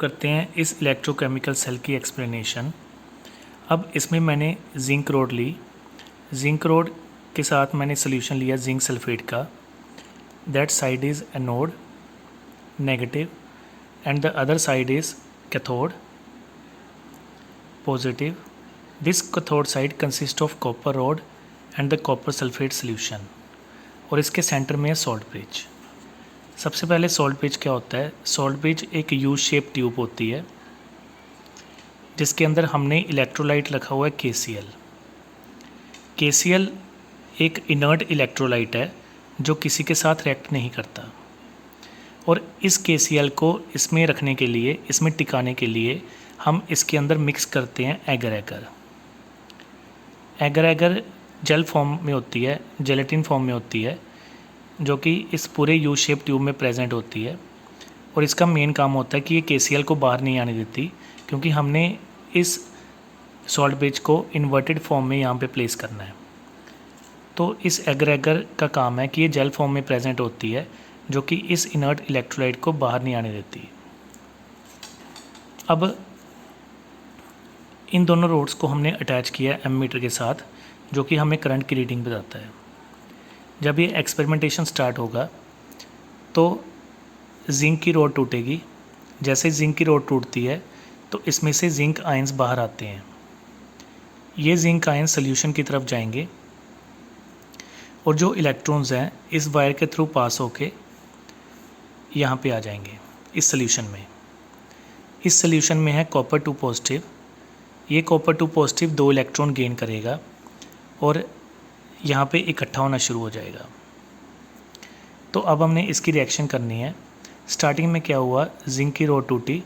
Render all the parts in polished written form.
करते हैं इस इलेक्ट्रोकेमिकल सेल की एक्सप्लेनेशन। अब इसमें मैंने जिंक रोड ली। जिंक रोड के साथ मैंने सोल्यूशन लिया जिंक सल्फेट का। That side is anode negative and the other side is cathode positive. This cathode side consist of copper road and the copper sulphate solution. और इसके centre में है salt bridge. सबसे पहले सॉल्ट ब्रिज क्या होता है? सॉल्ट ब्रिज एक यू शेप ट्यूब होती है जिसके अंदर हमने इलेक्ट्रोलाइट रखा हुआ है KCl। KCl एक इनर्ट इलेक्ट्रोलाइट है जो किसी के साथ रिएक्ट नहीं करता। और इस KCl को इसमें रखने के लिए, इसमें टिकाने के लिए हम इसके अंदर मिक्स करते हैं agar agar. Agar agar gel form में होती है, जेलेटिन फॉर्म में होती है, जो कि इस पूरे यू शेप ट्यूब में प्रेजेंट होती है। और इसका मेन काम होता है कि ये KCl को बाहर नहीं आने देती, क्योंकि हमने इस सॉल्ट ब्रिज को इन्वर्टेड फॉर्म में यहाँ पे प्लेस करना है। तो इस एगर एगर का काम है कि ये जेल फॉर्म में प्रेजेंट होती है, जो कि इस इनर्ट इलेक्ट्रोलाइट को बाहर नहीं आने देती। अब इन दोनों रोड्स को हमने अटैच किया एमीटर के साथ, जो कि हमें करंट की रीडिंग बताता है। जब ये एक्सपेरिमेंटेशन स्टार्ट होगा तो जिंक की रोड टूटेगी। जैसे जिंक की रोड टूटती है तो इसमें से जिंक आयंस बाहर आते हैं। ये जिंक आयंस सोल्यूशन की तरफ जाएंगे और जो इलेक्ट्रॉन्स हैं इस वायर के थ्रू पास होके यहाँ पे आ जाएंगे इस सोल्यूशन में। इस सोल्यूशन में है कॉपर 2 पॉजिटिव। ये कॉपर 2 पॉजिटिव 2 इलेक्ट्रॉन गेन करेगा और यहाँ पे इकट्ठा होना शुरू हो जाएगा। तो अब हमने इसकी रिएक्शन करनी है। स्टार्टिंग में क्या हुआ, जिंक की रोड टूटी।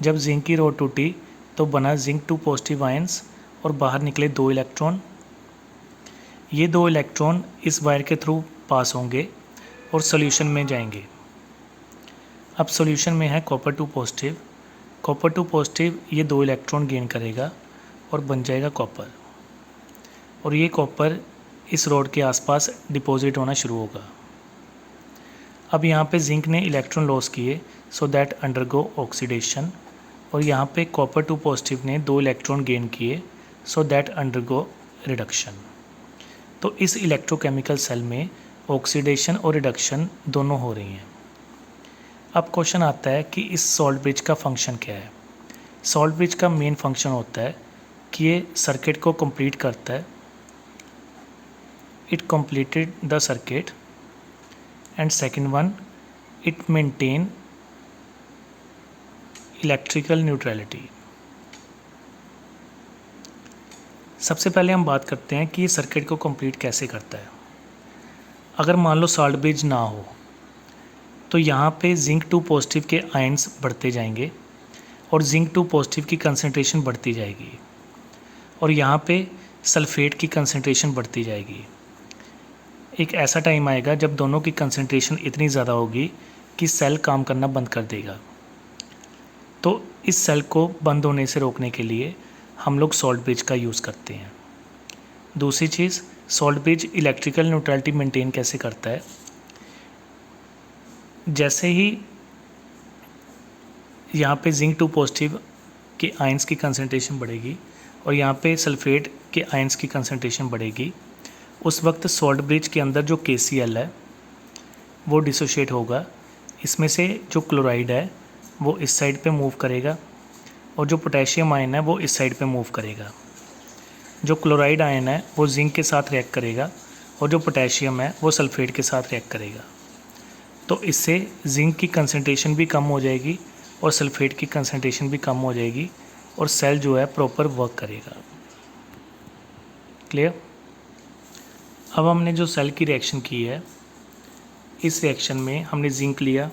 जब जिंक की रोड टूटी तो बना जिंक 2 पॉजिटिव आयंस और बाहर निकले 2 इलेक्ट्रॉन। ये 2 इलेक्ट्रॉन इस वायर के थ्रू पास होंगे और सॉल्यूशन में जाएंगे। अब सॉल्यूशन में है कॉपर 2 पॉजिटिव। कॉपर 2 पॉजिटिव ये 2 इलेक्ट्रॉन गेन करेगा और बन जाएगा कॉपर। और ये कॉपर इस रोड के आसपास डिपॉजिट होना शुरू होगा। अब यहाँ पे जिंक ने इलेक्ट्रॉन लॉस किए सो दैट अंडरगो ऑक्सीडेशन। और यहाँ पे कॉपर 2 पॉजिटिव ने 2 इलेक्ट्रॉन गेन किए सो दैट अंडरगो रिडक्शन। तो इस इलेक्ट्रोकेमिकल सेल में ऑक्सीडेशन और रिडक्शन दोनों हो रही हैं। अब क्वेश्चन आता है कि इस सॉल्ट ब्रिज का फंक्शन क्या है। सॉल्ट ब्रिज का मेन फंक्शन होता है कि ये सर्किट को कंप्लीट करता है। It completed the circuit, and second one, it maintain electrical neutrality। सबसे पहले हम बात करते हैं कि ये सर्किट को कंप्लीट कैसे करता है। अगर मान लो सॉल्ट ब्रिज ना हो तो यहाँ पे जिंक 2 पॉजिटिव के आयंस बढ़ते जाएंगे और जिंक 2 पॉजिटिव की कंसंट्रेशन बढ़ती जाएगी और यहाँ पे सल्फेट की कंसंट्रेशन बढ़ती जाएगी। एक ऐसा टाइम आएगा जब दोनों की कंसंट्रेशन इतनी ज़्यादा होगी कि सेल काम करना बंद कर देगा। तो इस सेल को बंद होने से रोकने के लिए हम लोग सॉल्ट ब्रिज का यूज़ करते हैं। दूसरी चीज़, salt bridge electrical neutrality maintain कैसे करता है। जैसे ही यहाँ पे जिंक 2 पॉजिटिव के आयंस की कंसंट्रेशन बढ़ेगी और यहाँ पे सल्फेट के आयंस की कंसंट्रेशन बढ़ेगी, उस वक्त सॉल्ट ब्रिज के अंदर जो KCl है वो डिसोशिएट होगा। इसमें से जो क्लोराइड है वो इस साइड पे मूव करेगा और जो पोटेशियम आयन है वो इस साइड पे मूव करेगा। जो क्लोराइड आयन है वो जिंक के साथ रिएक्ट करेगा और जो पोटेशियम है वो सल्फेट के साथ रिएक्ट करेगा। तो इससे जिंक की कंसंट्रेशन भी कम हो जाएगी और सल्फेट की कंसंट्रेशन भी कम हो जाएगी और सेल जो है प्रॉपर वर्क करेगा। क्लियर? अब हमने जो सेल की रिएक्शन की है, इस रिएक्शन में हमने जिंक लिया,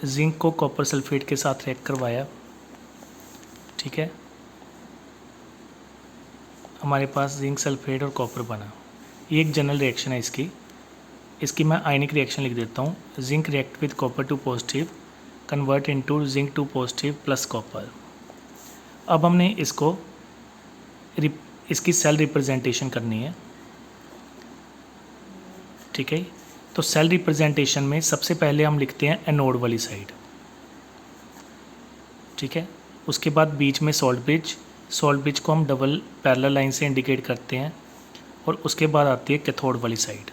जिंक को कॉपर सल्फेट के साथ रिएक्ट करवाया। ठीक है, हमारे पास जिंक सल्फेट और कॉपर बना। ये एक जनरल रिएक्शन है इसकी मैं आयनिक रिएक्शन लिख देता हूँ। Zinc react with copper 2 positive convert into zinc 2 positive plus copper. अब हमने इसकी सेल रिप्रेजेंटेशन करनी है। ठीक है, तो सेल रिप्रेजेंटेशन में सबसे पहले हम लिखते हैं एनोड वाली साइड। ठीक है। उसके बाद बीच में सॉल्ट ब्रिज को हम डबल पैरेलल लाइन से इंडिकेट करते हैं, और उसके बाद आती है कैथोड वाली साइड।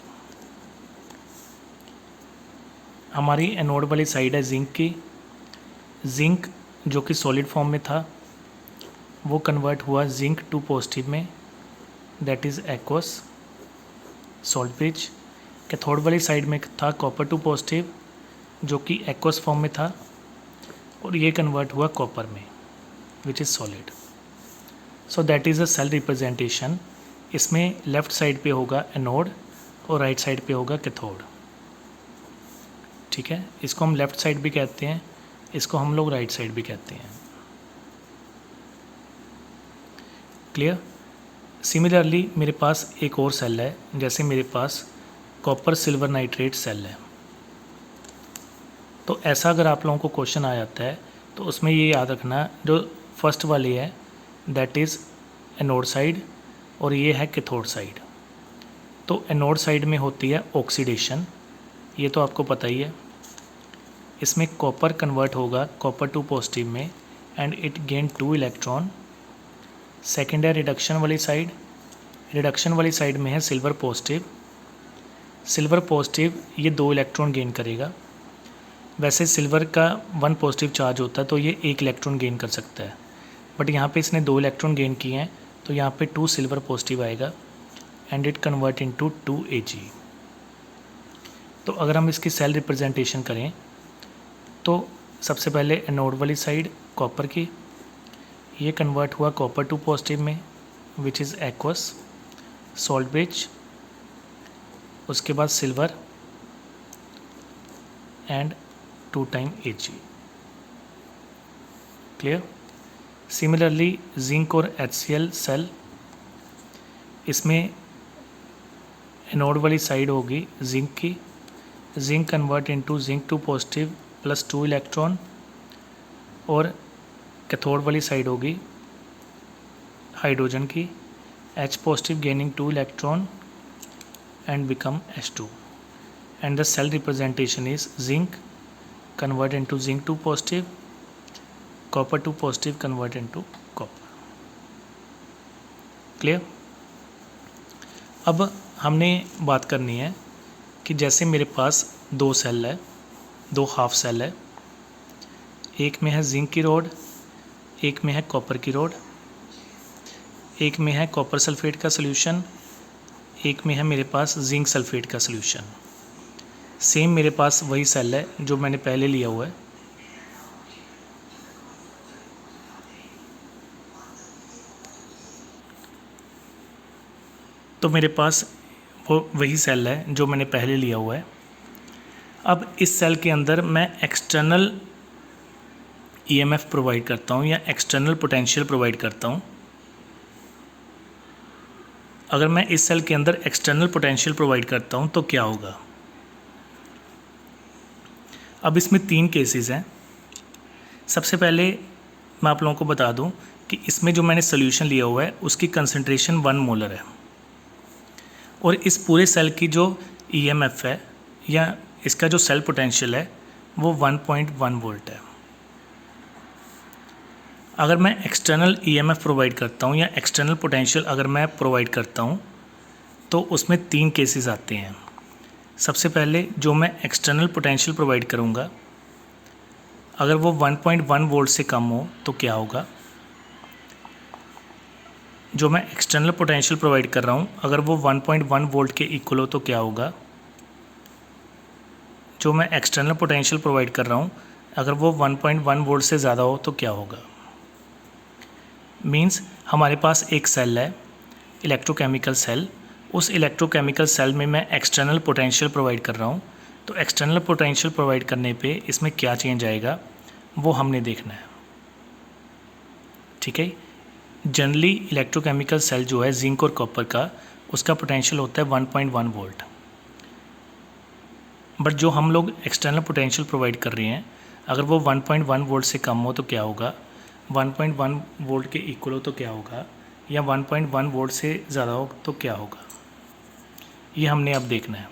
हमारी एनोड वाली साइड है जिंक की। जिंक जो कि सॉलिड फॉर्म में था वो कन्वर्ट हुआ जिंक टू पॉजिटिव में, that is aqueous salt bridge. Cathode वाली साइड में था कॉपर टू पॉजिटिव जो कि एक्वस फॉर्म में था, और ये कन्वर्ट हुआ कॉपर में which is solid. So that is a cell representation. इसमें लेफ़्ट साइड पे होगा एनोड और राइट साइड पे होगा कैथोड। ठीक है, इसको हम लेफ़्ट साइड भी कहते हैं, इसको हम लोग राइट साइड भी कहते हैं। क्लियर। सिमिलरली मेरे पास एक और सेल है, जैसे मेरे पास कॉपर सिल्वर नाइट्रेट सेल है। तो ऐसा अगर आप लोगों को क्वेश्चन आ जाता है तो उसमें ये याद रखना, जो फर्स्ट वाली है दैट इज़ एनोड साइड और ये है कैथोड साइड। तो एनोड साइड में होती है ऑक्सीडेशन, ये तो आपको पता ही है। इसमें कॉपर कन्वर्ट होगा कॉपर टू पॉजिटिव में and it gain 2 electron. Second है रिडक्शन वाली साइड। रिडक्शन वाली साइड में है सिल्वर पॉजिटिव। सिल्वर पॉजिटिव ये 2 इलेक्ट्रॉन गेन करेगा। वैसे सिल्वर का 1 पॉजिटिव चार्ज होता है तो ये 1 इलेक्ट्रॉन गेन कर सकता है, बट यहाँ पे इसने 2 इलेक्ट्रॉन गेन किए हैं तो यहाँ पे 2 सिल्वर पॉजिटिव आएगा and it convert into 2 Ag। तो अगर हम इसकी सेल रिप्रेजेंटेशन करें तो सबसे पहले एनोड वाली साइड कॉपर की, ये कन्वर्ट हुआ कॉपर टू पॉजिटिव में which is aqueous salt bridge. उसके बाद silver and 2 time Ag। Clear. Similarly zinc और HCl सेल, इसमें एनोड वाली साइड होगी जिंक की। Zinc convert into zinc two positive plus 2 electron, और कैथोड वाली साइड होगी हाइड्रोजन की। H positive gaining 2 electron and become H2 and the cell representation is zinc convert into zinc to positive, copper to positive convert into copper। Clear. अब हमने बात करनी है कि जैसे मेरे पास 2 सेल है, 2 हाफ सेल है, एक में है जिंक की रोड, एक में है कॉपर की रोड, एक में है कॉपर सल्फेट का सोल्यूशन, एक में है मेरे पास जिंक सल्फेट का सोल्यूशन। सेम मेरे पास वही सेल है जो मैंने पहले लिया हुआ है। तो मेरे पास वो वही सेल है जो मैंने पहले लिया हुआ है। अब इस सेल के अंदर मैं एक्सटर्नल EMF प्रोवाइड करता हूँ या एक्सटर्नल पोटेंशियल प्रोवाइड करता हूँ। अगर मैं इस सेल के अंदर एक्सटर्नल पोटेंशियल प्रोवाइड करता हूँ तो क्या होगा। अब इसमें 3 केसेस हैं। सबसे पहले मैं आप लोगों को बता दूं कि इसमें जो मैंने सोल्यूशन लिया हुआ है उसकी कंसंट्रेशन 1 मोलर है, और इस पूरे सेल की जो EMF है या इसका जो सेल पोटेंशियल है वो 1.1 वोल्ट है। अगर मैं एक्सटर्नल EMF प्रोवाइड करता हूँ या एक्सटर्नल पोटेंशियल अगर मैं प्रोवाइड करता हूँ तो उसमें 3 केसेस आते हैं। सबसे पहले जो मैं एक्सटर्नल पोटेंशियल प्रोवाइड करूँगा अगर वो 1.1 वोल्ट से कम हो तो क्या होगा। जो मैं एक्सटर्नल पोटेंशियल प्रोवाइड कर रहा हूँ अगर वो 1.1 वोल्ट के इक्वल हो तो क्या होगा। जो मैं एक्सटर्नल पोटेंशियल प्रोवाइड कर रहा हूँ अगर वो 1.1 वोल्ट से ज़्यादा हो तो क्या होगा। मींस हमारे पास एक सेल है इलेक्ट्रोकेमिकल सेल, उस इलेक्ट्रोकेमिकल सेल में मैं एक्सटर्नल पोटेंशियल प्रोवाइड कर रहा हूँ, तो एक्सटर्नल पोटेंशियल प्रोवाइड करने पे इसमें क्या चेंज आएगा वो हमने देखना है। ठीक है। जनरली इलेक्ट्रोकेमिकल सेल जो है जिंक और कॉपर का उसका पोटेंशियल होता है 1.1 वोल्ट, बट जो हम लोग एक्सटर्नल पोटेंशियल प्रोवाइड कर रहे हैं अगर वो 1.1 वोल्ट से कम हो तो क्या होगा, 1.1 वोल्ट के इक्वल हो तो क्या होगा, या 1.1 वोल्ट से ज़्यादा हो तो क्या होगा, ये हमने अब देखना है।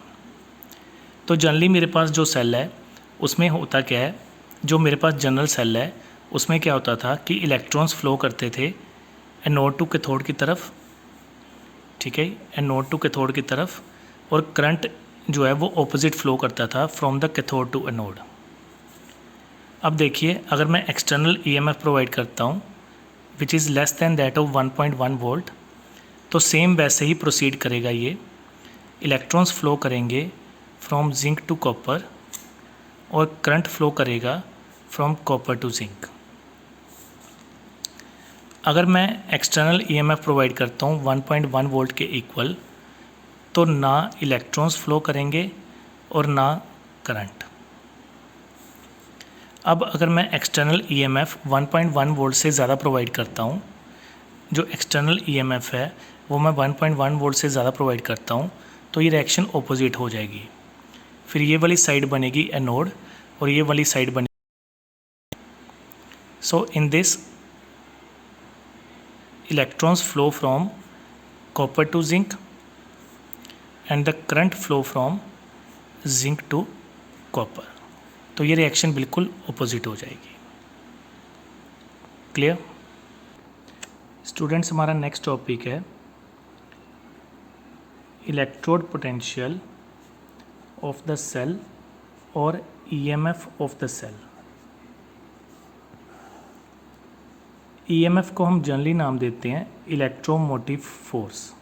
तो जनरली मेरे पास जो सेल है उसमें होता क्या है, जो मेरे पास जनरल सेल है उसमें क्या होता था कि इलेक्ट्रॉन्स फ्लो करते थे एनोड टू कैथोड की तरफ, ठीक है, एनोड टू कैथोड की तरफ, और करंट जो है वो ऑपोजिट फ्लो करता था from the cathode to anode. अब देखिए, अगर मैं एक्सटर्नल ईएमएफ प्रोवाइड करता हूँ which is less than that of 1.1 volt, तो सेम वैसे ही प्रोसीड करेगा ये। इलेक्ट्रॉन्स फ्लो करेंगे फ्रॉम जिंक टू कॉपर और करंट फ्लो करेगा फ्रॉम कॉपर टू जिंक। अगर मैं एक्सटर्नल ईएमएफ प्रोवाइड करता हूँ 1.1 वोल्ट के इक्वल, तो ना इलेक्ट्रॉन्स फ्लो करेंगे और ना करंट। अब अगर मैं एक्सटर्नल ईएमएफ 1.1 वोल्ट से ज़्यादा प्रोवाइड करता हूँ, जो एक्सटर्नल ईएमएफ है वो मैं 1.1 वोल्ट से ज़्यादा प्रोवाइड करता हूँ, तो ये रिएक्शन ऑपोजिट हो जाएगी। फिर ये वाली साइड बनेगी एनोड और ये वाली साइड बनेगी। So in this electrons flow from copper to zinc and the current flow from zinc to copper। तो ये रिएक्शन बिल्कुल ऑपोजिट हो जाएगी। Clear students? हमारा नेक्स्ट टॉपिक है electrode potential of the cell और EMF of the cell. EMF को हम जनरली नाम देते हैं इलेक्ट्रोमोटिव फोर्स,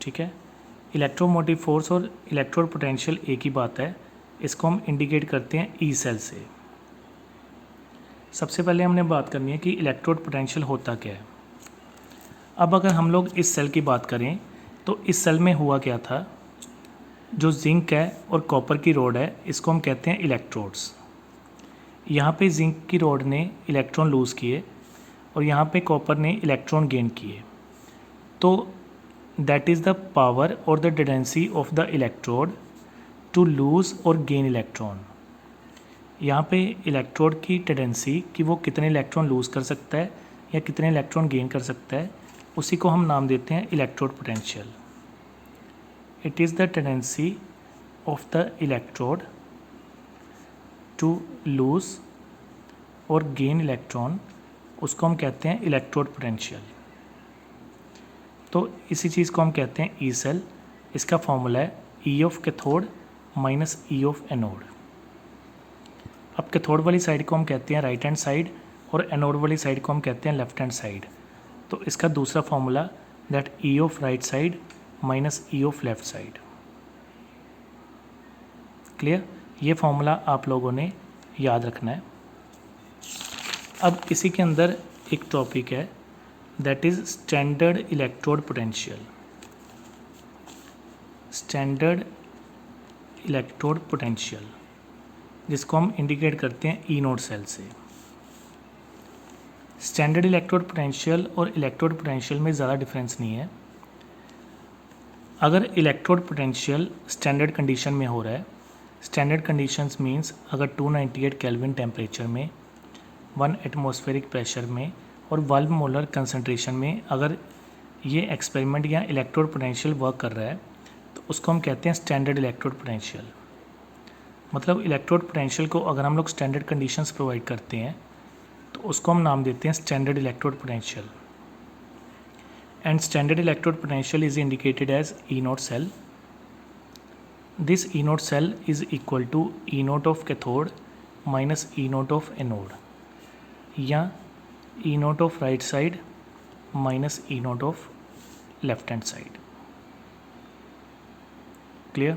ठीक है। इलेक्ट्रोमोटिव फोर्स और इलेक्ट्रोड पोटेंशियल एक ही बात है, इसको हम इंडिकेट करते हैं ई सेल से। सबसे पहले हमने बात करनी है कि इलेक्ट्रोड पोटेंशियल होता क्या है। अब अगर हम लोग इस सेल की बात करें तो इस सेल में हुआ क्या था, जो जिंक है और कॉपर की रॉड है इसको हम कहते हैं इलेक्ट्रोड्स। यहाँ पे जिंक की रॉड ने इलेक्ट्रॉन लूज़ किए और यहाँ पे कॉपर ने इलेक्ट्रॉन गेन किए, तो दैट इज़ द पावर और the tendency of the electrode to lose और गेन इलेक्ट्रॉन। यहाँ पे इलेक्ट्रोड की टेंडेंसी कि वो कितने इलेक्ट्रॉन लूज़ कर सकता है या कितने इलेक्ट्रॉन गेन कर सकता है, उसी को हम नाम देते हैं electrode potential. It is the tendency of the electrode to lose और गेन इलेक्ट्रॉन, उसको हम कहते हैं इलेक्ट्रोड पोटेंशियल। तो इसी चीज़ को हम कहते हैं ई सेल। इसका फॉर्मूला है ई of cathode minus E of anode. अब कैथोड वाली साइड को हम कहते हैं राइट हैंड साइड और एनोड वाली साइड को हम कहते हैं लेफ्ट हैंड साइड। तो इसका दूसरा formula that E of right side minus E of left side. Clear? ये फॉर्मूला आप लोगों ने याद रखना है। अब इसी के अंदर एक टॉपिक है that is standard electrode potential. Standard electrode potential जिसको हम इंडिकेट करते हैं ई नोड सेल से। स्टैंडर्ड इलेक्ट्रोड पोटेंशियल और इलेक्ट्रोड पोटेंशियल में ज़्यादा डिफरेंस नहीं है। अगर इलेक्ट्रोड पोटेंशियल स्टैंडर्ड कंडीशन में हो रहा है, स्टैंडर्ड कंडीशंस मींस अगर 298 केल्विन टेम्परेचर में, 1 एटमॉस्फेरिक प्रेशर में और 1 मोलर कंसंट्रेशन में अगर ये एक्सपेरिमेंट या इलेक्ट्रोड पोटेंशियल वर्क कर रहा है, तो उसको हम कहते हैं स्टैंडर्ड इलेक्ट्रोड पोटेंशियल। मतलब इलेक्ट्रोड पोटेंशियल को अगर हम लोग स्टैंडर्ड कंडीशंस प्रोवाइड करते हैं तो उसको हम नाम देते हैं standard electrode potential. And standard electrode potential is indicated as E naught cell. This E naught cell is equal to E naught of cathode minus E naught of anode, या E naught of right side minus E naught of left hand side. Clear?